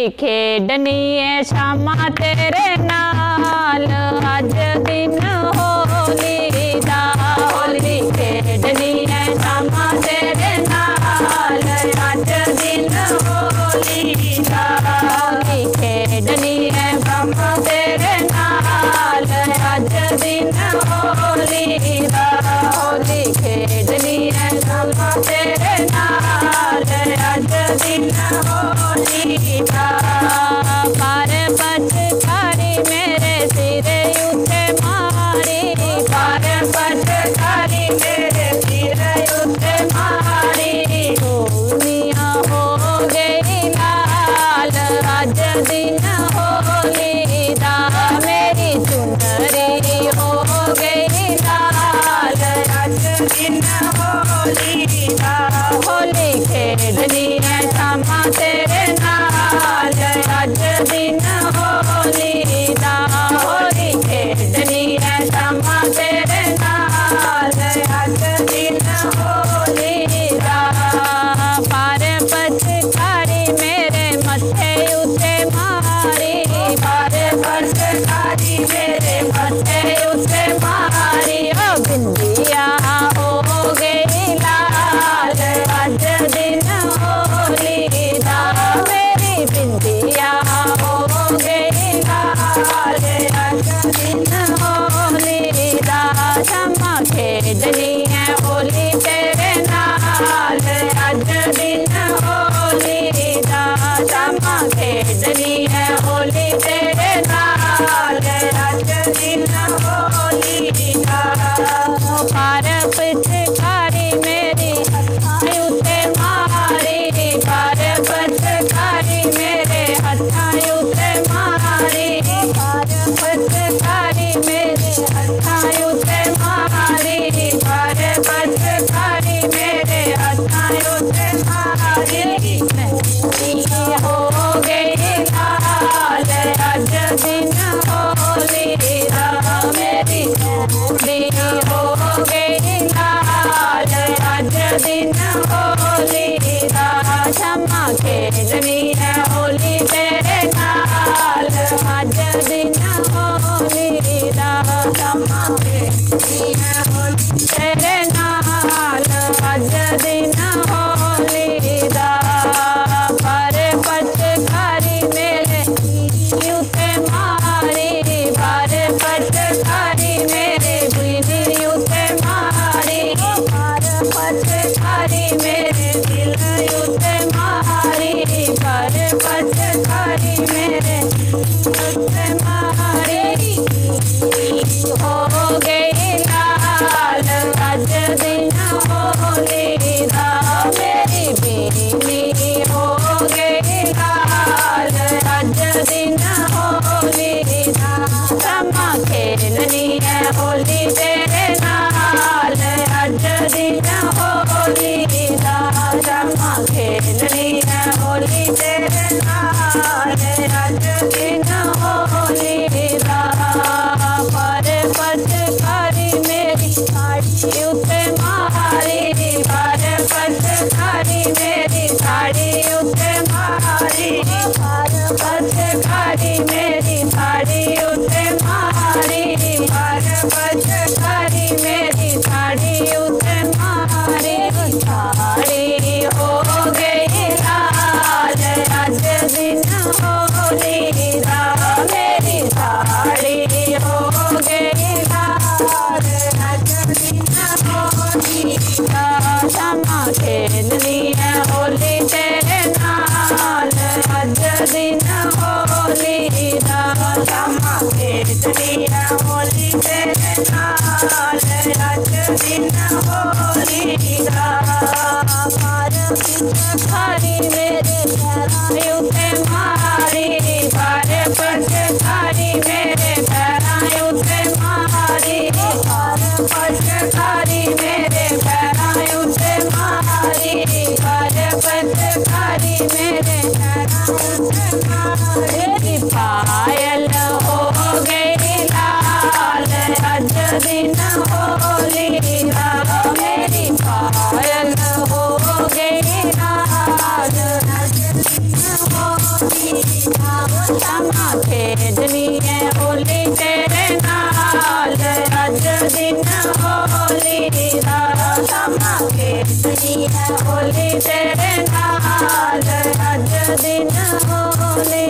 होली खेडनी है श्यामा तेरे नाल, अज दिन होली दा। होली खेडनी है श्यामा तेरे नाल, अज दिन होली दा। होली खेडनी है श्यामा तेरे नाल, अज दिन होली दा। होली खेडनी है श्यामा तेरे नाल, अज दिन होली दा। पार पचकारी मेरे सिरे उते मारी, पार पचकारी मेरे सिरे उते मारी। दुनिया हो गई लाल, अज दिन होली दा। मेरी चुनरी हो गई लाल, अज दिन होली दा। होली खेडनी है श्यामा तेरे नाल, अज दिन होली दा। होली खेडनी है श्यामा तेरे नाल, अज दिन होली दा। पार पचकारी मेरे मथे उते मारी, पार पचकारी मेरे मथे उते मारी। ओ बिंदिया हो गई लाल, अज दिन होली दा। मेरी बिंदिया हो गई लाल, अज दिन होली दा। श्यामा खेडनी है होली तेरे नाल, अज दिन होली दा। श्यामा खेडनी है होली तेरे नाल, अज दिन होली दा। पार पचकारी मेरी हथां उते मारी, पार पचकारी मेरे हथां उते मारी। पार पचकारी मेरे हथां उते मारी, पार पचकारी मेरे हथां उते मारी। मेरी हो गई लाल, अज दिन होली दा। मेरी चूड़ी हो गई लाल, अज दिन होली दा। श्यामा खेडनी है होली तेरे नाल, अज दिन होली दा। श्यामा खेडनी है होली तेरे नाल, अज दिन होली दा। पर पचकारी मेरे उते मारी, पर पचकारी मेरे बिजली उते मारी। पर पचकारी मेरे दिल उते मारी, पर पचकारी मेरे उते मारी। हो गई लाल, अज दिन होली दा। मेरी बिजली हो गई लाल, अज दिन होली दा। श्यामा खेलनी है होली तेरे नाल, अज दिन होली दा। श्यामा खेलनी है होली तेरे नाल, अज दिन होली दा। पर पचकारी मेरी साड़ी उते मारी, पर पचकारी मेरी साड़ी उते मारी। पर पचकारी मेरी साड़ी उते मारी, पर पचकारी मेरी साड़ी उते मारी। साड़ी हो गई लाल, अज दिन होली दा। मेरी साड़ी हो गई लाल, अज दिन होली दा। श्यामा खेलनी है होली तेरे नाल, अज दिन होली दा। श्यामा खेलनी है होली तेरे नाल, अज दिन होली दा। पार पचकारी मेरे पैरां उते मारी, पार पचकारी मेरे पैरां उते मारी। पार पचकारी मेरे पैरां उते मारी, पार पचकारी मेरे पैरां उते मारी। पायल हो गई लाल, अज दिन होली दा। मेरी पायल हो गई लाल, अज दिन होली क्षमा खेडनी है होली तेरे नाल अज दिन होली दा क्षमा खेडनी है होली तेरे नाल अज दिन होली